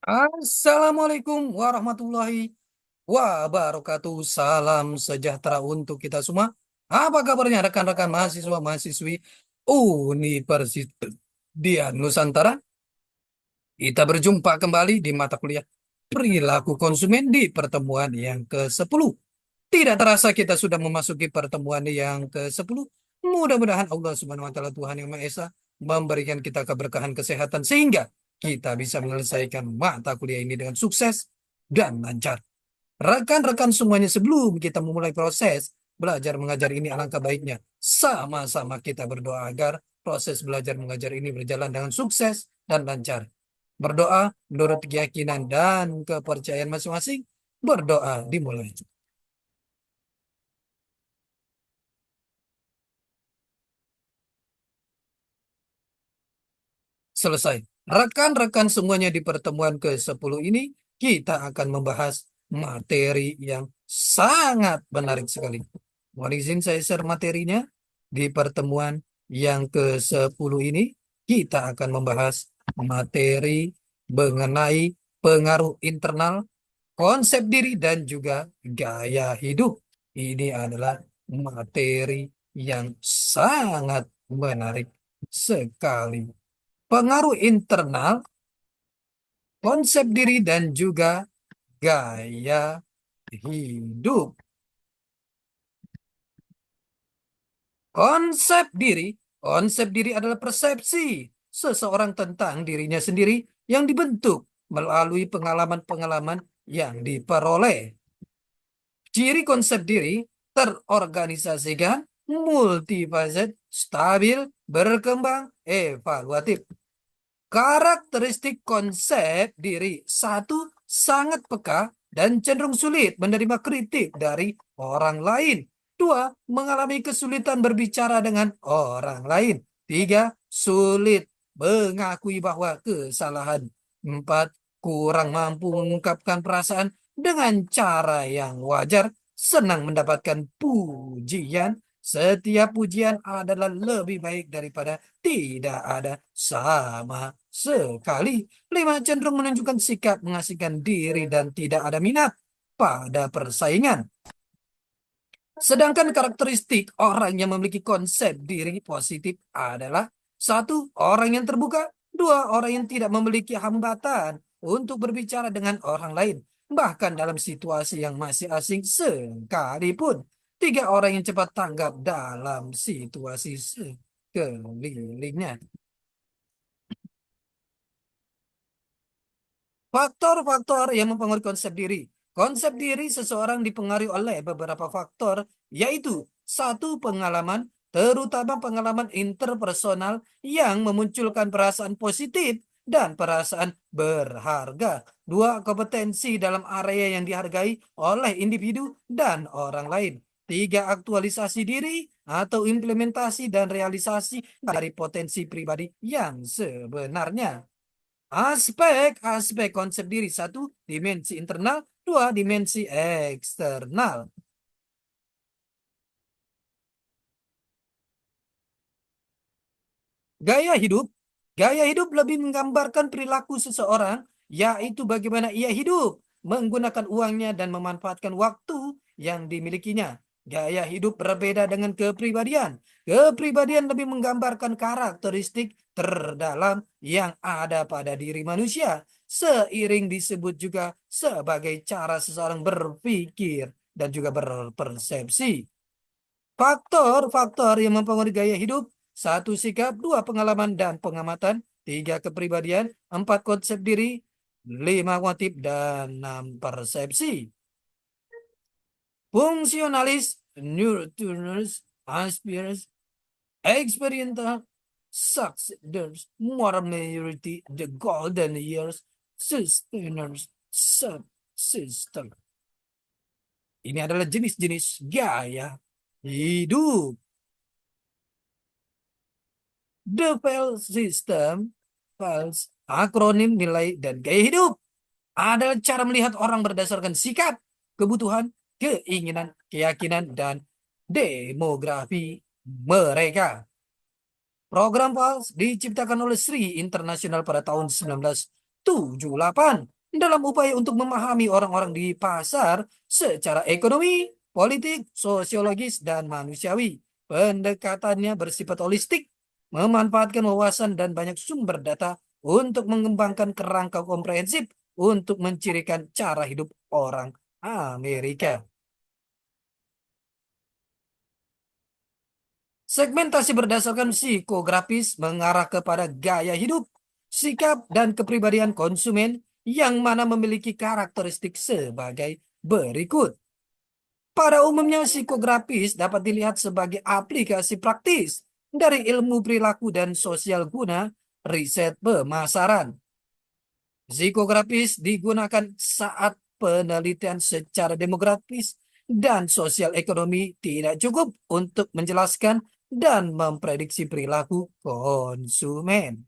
Assalamualaikum warahmatullahi wabarakatuh. Salam sejahtera untuk kita semua. Apa kabarnya rekan-rekan mahasiswa-mahasiswi Universitas Nusantara? Kita berjumpa kembali di mata kuliah Perilaku Konsumen di pertemuan yang ke-10. Tidak terasa kita sudah memasuki pertemuan yang ke-10. Mudah-mudahan Allah Subhanahu wa taala Tuhan yang Maha Esa memberikan kita keberkahan kesehatan sehingga kita bisa menyelesaikan mata kuliah ini dengan sukses dan lancar. Rekan-rekan semuanya, sebelum kita memulai proses belajar mengajar ini, alangkah baiknya sama-sama kita berdoa agar proses belajar mengajar ini berjalan dengan sukses dan lancar. Berdoa menurut keyakinan dan kepercayaan masing-masing. Berdoa dimulai. Selesai. Rekan-rekan semuanya, di pertemuan ke-10 ini kita akan membahas materi yang sangat menarik sekali. Mohon izin saya share materinya. Di pertemuan yang ke-10 ini kita akan membahas materi mengenai pengaruh internal, konsep diri, dan juga gaya hidup. Ini adalah materi yang sangat menarik sekali. Pengaruh internal, konsep diri, dan juga gaya hidup. Konsep diri adalah persepsi seseorang tentang dirinya sendiri yang dibentuk melalui pengalaman-pengalaman yang diperoleh. Ciri konsep diri terorganisasikan, multifaset, stabil, berkembang, evaluatif. Karakteristik konsep diri: satu, sangat peka dan cenderung sulit menerima kritik dari orang lain. Dua, mengalami kesulitan berbicara dengan orang lain. Tiga, sulit mengakui bahwa kesalahan. Empat, kurang mampu mengungkapkan perasaan dengan cara yang wajar, senang mendapatkan pujian. Setiap pujian adalah lebih baik daripada tidak ada sama sekali. Lima, cenderung menunjukkan sikap mengasingkan diri dan tidak ada minat pada persaingan. Sedangkan karakteristik orang yang memiliki konsep diri positif adalah: satu, orang yang terbuka. Dua, orang yang tidak memiliki hambatan untuk berbicara dengan orang lain, bahkan dalam situasi yang masih asing sekalipun. Tiga, orang yang cepat tanggap dalam situasi sekelilingnya. Faktor-faktor yang mempengaruhi konsep diri. Konsep diri seseorang dipengaruhi oleh beberapa faktor, yaitu: satu, pengalaman, terutama pengalaman interpersonal yang memunculkan perasaan positif dan perasaan berharga. Dua, kompetensi dalam area yang dihargai oleh individu dan orang lain. Tiga, aktualisasi diri atau implementasi dan realisasi dari potensi pribadi yang sebenarnya. Aspek-aspek konsep diri: satu, dimensi internal. Dua, dimensi eksternal. Gaya hidup. Gaya hidup lebih menggambarkan perilaku seseorang, yaitu bagaimana ia hidup, menggunakan uangnya, dan memanfaatkan waktu yang dimilikinya. Gaya hidup berbeda dengan kepribadian. Kepribadian lebih menggambarkan karakteristik terdalam yang ada pada diri manusia. Seiring disebut juga sebagai cara seseorang berpikir dan juga berpersepsi. Faktor-faktor yang mempengaruhi gaya hidup: satu, sikap. Dua, pengalaman dan pengamatan. Tiga, kepribadian. Empat, konsep diri. Lima, motif. Dan enam, persepsi. Fungsionalis, nurturers, aspirants, experiential, succeeders, moral majority, the golden years, sustainers, subsisters. Ini adalah jenis-jenis gaya hidup. The file system, files, akronim, nilai, dan gaya hidup adalah cara melihat orang berdasarkan sikap, kebutuhan, keinginan, keyakinan, dan demografi mereka. Program PALS diciptakan oleh Sri International pada tahun 19 1978 dalam upaya untuk memahami orang-orang di pasar secara ekonomi, politik, sosiologis, dan manusiawi. Pendekatannya bersifat holistik, memanfaatkan wawasan dan banyak sumber data untuk mengembangkan kerangka komprehensif untuk mencirikan cara hidup orang Amerika. Segmentasi berdasarkan psikografis mengarah kepada gaya hidup, sikap, dan kepribadian konsumen yang mana memiliki karakteristik sebagai berikut. Pada umumnya, psikografis dapat dilihat sebagai aplikasi praktis dari ilmu perilaku dan sosial guna riset pemasaran. Psikografis digunakan saat penelitian secara demografis dan sosial ekonomi tidak cukup untuk menjelaskan dan memprediksi perilaku konsumen.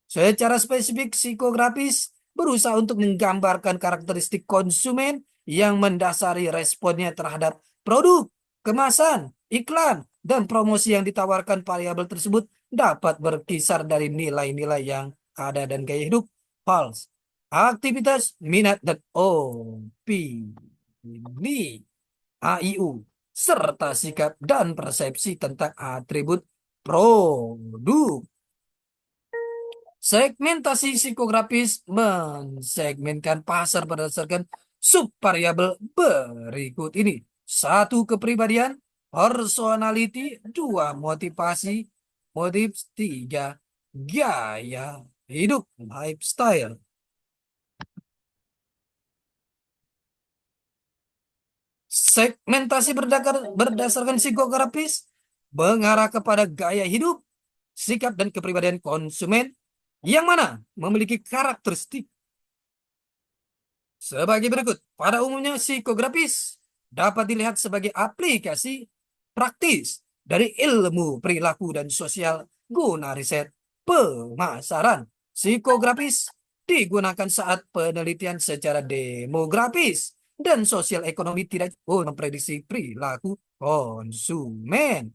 Secara spesifik, psikografis berusaha untuk menggambarkan karakteristik konsumen yang mendasari responnya terhadap produk, kemasan, iklan, dan promosi yang ditawarkan. Variabel tersebut dapat berkisar dari nilai-nilai yang ada dan gaya hidup, pulse, aktivitas, minat, dan opini, AIU, serta sikap dan persepsi tentang atribut produk. Segmentasi psikografis mensegmenkan pasar berdasarkan subvariabel berikut ini. Satu, kepribadian, personality. Dua, motivasi, motif. Tiga, gaya hidup, lifestyle. Segmentasi berdasarkan psikografis mengarah kepada gaya hidup, sikap, dan kepribadian konsumen yang mana memiliki karakteristik sebagai berikut. Pada umumnya psikografis dapat dilihat sebagai aplikasi praktis dari ilmu perilaku dan sosial guna riset pemasaran. Psikografis digunakan saat penelitian secara demografis dan sosial ekonomi tidak memprediksi perilaku konsumen.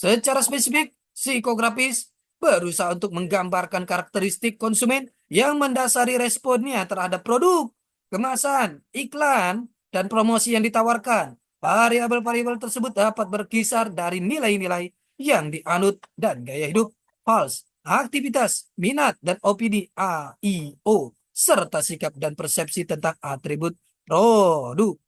Secara spesifik, psikografis berusaha untuk menggambarkan karakteristik konsumen yang mendasari responnya terhadap produk, kemasan, iklan, dan promosi yang ditawarkan. Variabel-variabel tersebut dapat berkisar dari nilai-nilai yang dianut dan gaya hidup, pulse, aktivitas, minat, dan opini AIO, serta sikap dan persepsi tentang atribut produk.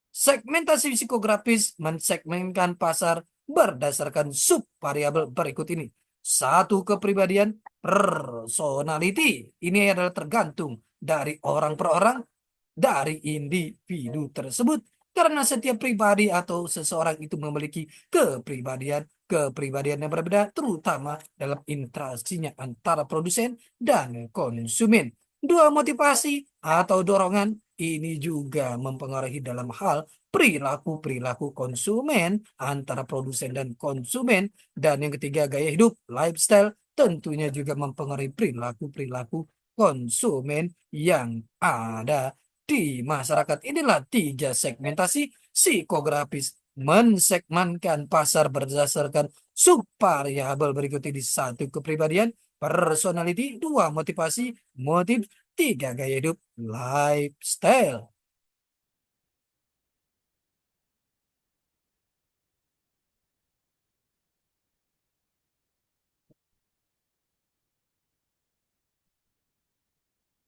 Segmentasi psikografis mensegmenkan pasar berdasarkan subvariabel berikut ini. Satu, kepribadian, personality. Ini adalah tergantung dari orang per orang, dari individu tersebut. Karena setiap pribadi atau seseorang itu memiliki kepribadian yang berbeda, terutama dalam interaksinya antara produsen dan konsumen. Dua, motivasi atau dorongan. Ini juga mempengaruhi dalam hal perilaku-perilaku konsumen antara produsen dan konsumen. Dan yang ketiga, gaya hidup, lifestyle, tentunya juga mempengaruhi perilaku-perilaku konsumen yang ada di masyarakat. Inilah tiga segmentasi psikografis mensegmenkan pasar berdasarkan subvariabel berikut ini. Satu, kepribadian, personality. Dua, motivasi, motif. Tiga, gaya hidup, lifestyle.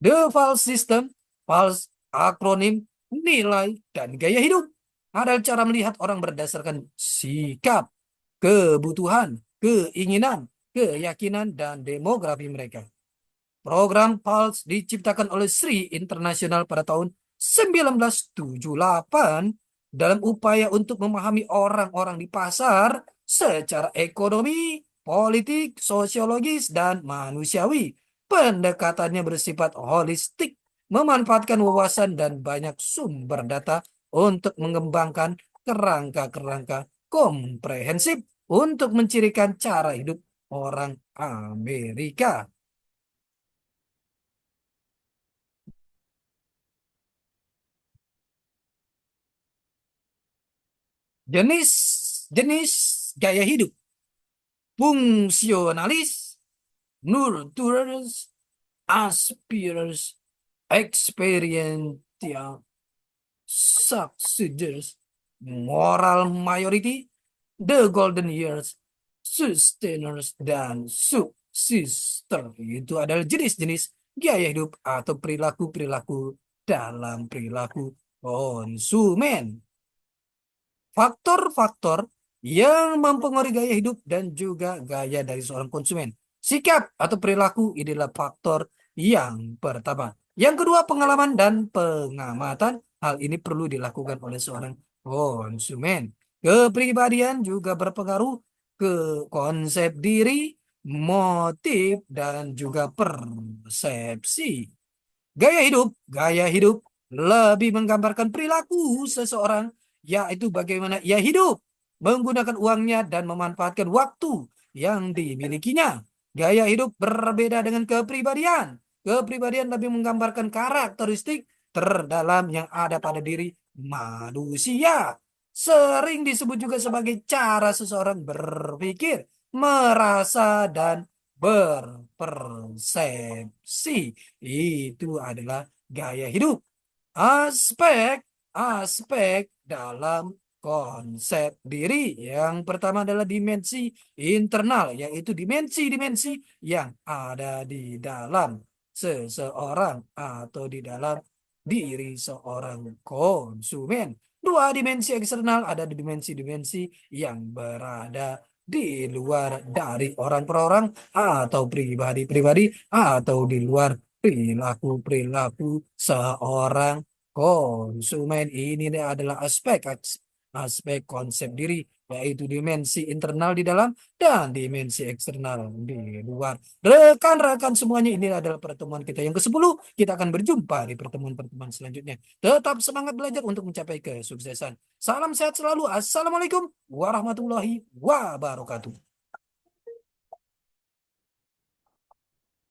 The false system, false akronim, nilai, dan gaya hidup adalah cara melihat orang berdasarkan sikap, kebutuhan, keinginan, keyakinan, dan demografi mereka. Program PALS diciptakan oleh Sri International pada tahun 1978 dalam upaya untuk memahami orang-orang di pasar secara ekonomi, politik, sosiologis, dan manusiawi. Pendekatannya bersifat holistik, memanfaatkan wawasan dan banyak sumber data untuk mengembangkan kerangka-kerangka komprehensif untuk mencirikan cara hidup orang Amerika. Jenis jenis gaya hidup. Fungsionalis, nurturers, aspirers, experiential, succeeders, moral majority, the golden years, sustainers, dan subsister. Itu adalah jenis-jenis gaya hidup atau perilaku-perilaku dalam perilaku konsumen. Faktor-faktor yang mempengaruhi gaya hidup dan juga gaya dari seorang konsumen. Sikap atau perilaku adalah faktor yang pertama. Yang kedua, pengalaman dan pengamatan. Hal ini perlu dilakukan oleh seorang konsumen. Kepribadian juga berpengaruh ke konsep diri, motif, dan juga persepsi. Gaya hidup lebih menggambarkan perilaku seseorang, yaitu bagaimana ia hidup, menggunakan uangnya dan memanfaatkan waktu yang dimilikinya. Gaya hidup berbeda dengan kepribadian. Kepribadian lebih menggambarkan karakteristik terdalam yang ada pada diri manusia. Sering disebut juga sebagai cara seseorang berpikir, merasa, dan berpersepsi. Itu adalah gaya hidup. Aspek-aspek dalam konsep diri. Yang pertama adalah dimensi internal, yaitu dimensi-dimensi yang ada di dalam seseorang atau di dalam diri seorang konsumen. Dua dimensi eksternal, ada di dimensi-dimensi yang berada di luar dari orang per orang atau pribadi-pribadi atau di luar perilaku-perilaku seorang konsumen. Ini adalah aspek konsep diri, yaitu dimensi internal di dalam dan dimensi eksternal di luar. Rekan-rekan semuanya, ini adalah pertemuan kita yang ke-10. Kita akan berjumpa di pertemuan-pertemuan selanjutnya. Tetap semangat belajar untuk mencapai kesuksesan. Salam sehat selalu. Assalamualaikum warahmatullahi wabarakatuh.